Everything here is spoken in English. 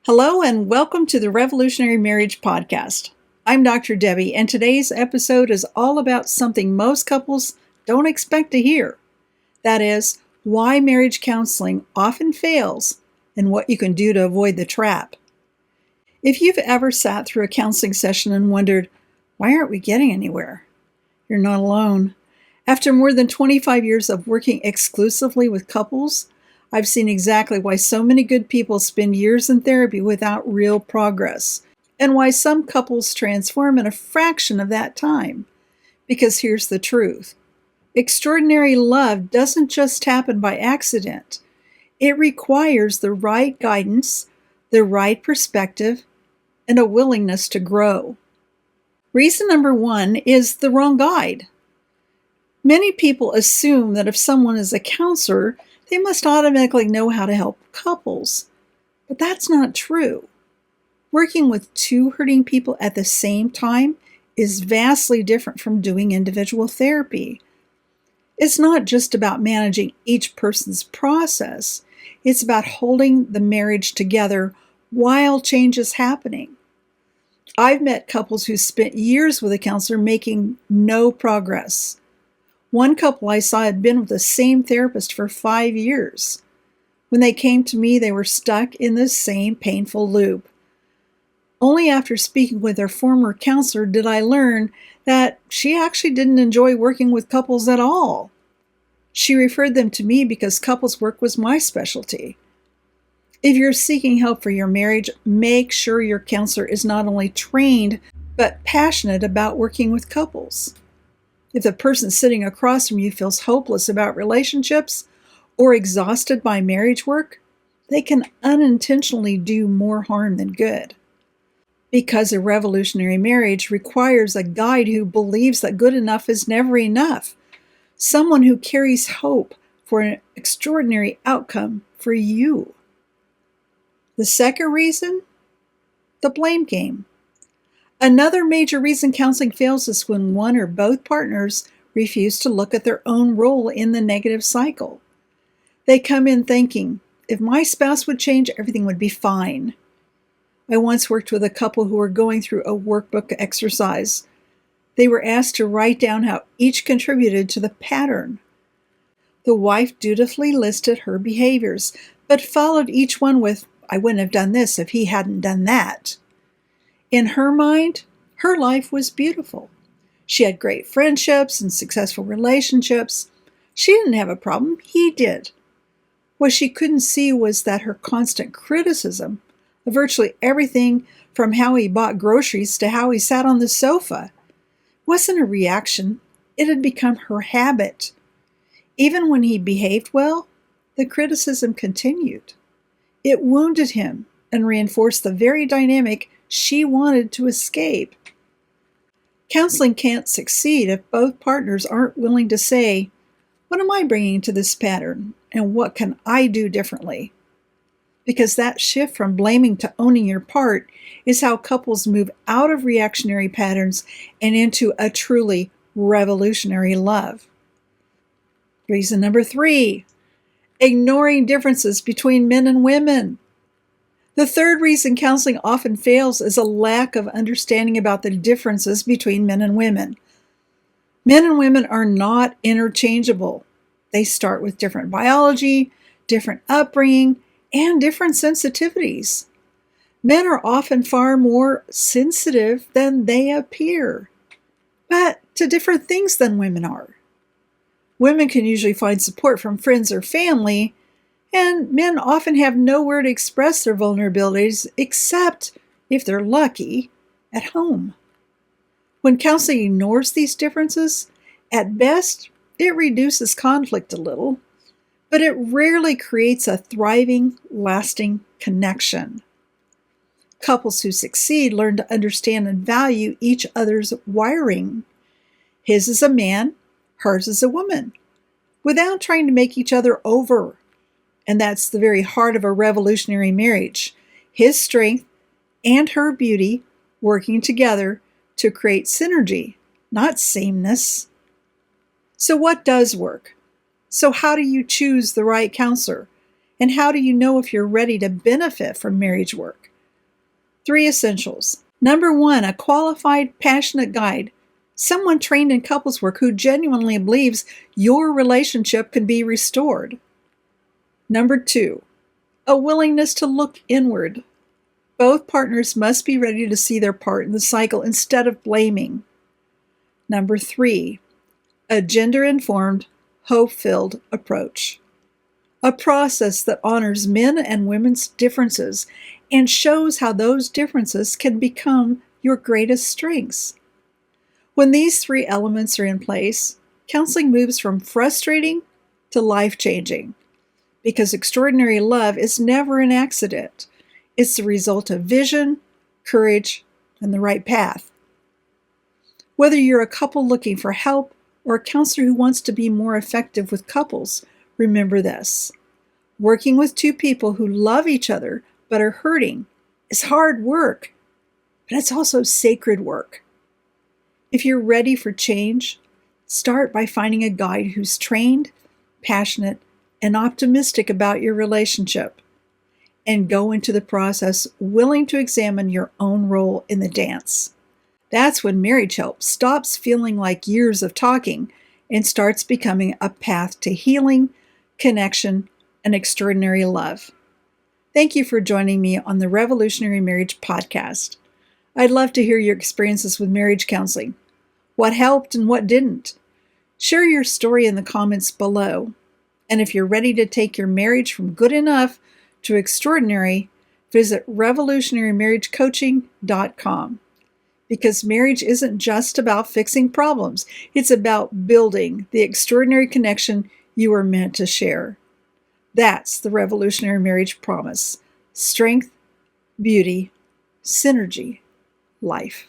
Hello and welcome to the Revolutionary Marriage Podcast. I'm Dr. Debi, and today's episode is all about something most couples don't expect to hear. That is, why marriage counseling often fails and what you can do to avoid the trap. If you've ever sat through a counseling session and wondered, why aren't we getting anywhere? You're not alone. After more than 25 years of working exclusively with couples, I've seen exactly why so many good people spend years in therapy without real progress, and why some couples transform in a fraction of that time. Because here's the truth. Extraordinary love doesn't just happen by accident. It requires the right guidance, the right perspective, and a willingness to grow. Reason number one is the wrong guide. Many people assume that if someone is a counselor, they must automatically know how to help couples. But that's not true. Working with two hurting people at the same time is vastly different from doing individual therapy. It's not just about managing each person's process. It's about holding the marriage together while change is happening. I've met couples who spent years with a counselor making no progress. One couple I saw had been with the same therapist for 5 years. When they came to me, they were stuck in the same painful loop. Only after speaking with their former counselor did I learn that she actually didn't enjoy working with couples at all. She referred them to me because couples work was my specialty. If you're seeking help for your marriage, make sure your counselor is not only trained, but passionate about working with couples. If the person sitting across from you feels hopeless about relationships or exhausted by marriage work, they can unintentionally do more harm than good. Because a revolutionary marriage requires a guide who believes that good enough is never enough, someone who carries hope for an extraordinary outcome for you. The second reason? The blame game. Another major reason counseling fails is when one or both partners refuse to look at their own role in the negative cycle. They come in thinking, if my spouse would change, everything would be fine. I once worked with a couple who were going through a workbook exercise. They were asked to write down how each contributed to the pattern. The wife dutifully listed her behaviors, but followed each one with, I wouldn't have done this if he hadn't done that. In her mind, her life was beautiful. She had great friendships and successful relationships. She didn't have a problem, he did. What she couldn't see was that her constant criticism of virtually everything from how he bought groceries to how he sat on the sofa wasn't a reaction, it had become her habit. Even when he behaved well, the criticism continued. It wounded him and reinforced the very dynamic she wanted to escape. Counseling can't succeed if both partners aren't willing to say, what am I bringing to this pattern, and what can I do differently? Because that shift from blaming to owning your part is how couples move out of reactionary patterns and into a truly revolutionary love. Reason number 3, ignoring differences between men and women. The third reason counseling often fails is a lack of understanding about the differences between men and women. Men and women are not interchangeable. They start with different biology, different upbringing, and different sensitivities. Men are often far more sensitive than they appear, but to different things than women are. Women can usually find support from friends or family, and men often have nowhere to express their vulnerabilities except, if they're lucky, at home. When counseling ignores these differences, at best, it reduces conflict a little, but it rarely creates a thriving, lasting connection. Couples who succeed learn to understand and value each other's wiring. His is a man, hers is a woman, without trying to make each other over. And that's the very heart of a revolutionary marriage. His strength and her beauty working together to create synergy, not sameness. So what does work? So how do you choose the right counselor? And how do you know if you're ready to benefit from marriage work? 3 essentials. Number 1, a qualified, passionate guide. Someone trained in couples work who genuinely believes your relationship can be restored. Number 2, a willingness to look inward. Both partners must be ready to see their part in the cycle instead of blaming. Number 3, a gender-informed, hope-filled approach. A process that honors men and women's differences and shows how those differences can become your greatest strengths. When these 3 elements are in place, counseling moves from frustrating to life-changing, because extraordinary love is never an accident. It's the result of vision, courage, and the right path. Whether you're a couple looking for help or a counselor who wants to be more effective with couples, remember this. Working with 2 people who love each other but are hurting is hard work, but it's also sacred work. If you're ready for change, start by finding a guide who's trained, passionate, and optimistic about your relationship, and go into the process willing to examine your own role in the dance. That's when marriage help stops feeling like years of talking and starts becoming a path to healing, connection, and extraordinary love. Thank you for joining me on the Revolutionary Marriage Podcast. I'd love to hear your experiences with marriage counseling. What helped and what didn't? Share your story in the comments below. And if you're ready to take your marriage from good enough to extraordinary, visit revolutionarymarriagecoaching.com. Because marriage isn't just about fixing problems. It's about building the extraordinary connection you were meant to share. That's the Revolutionary Marriage Promise. Strength, beauty, synergy, life.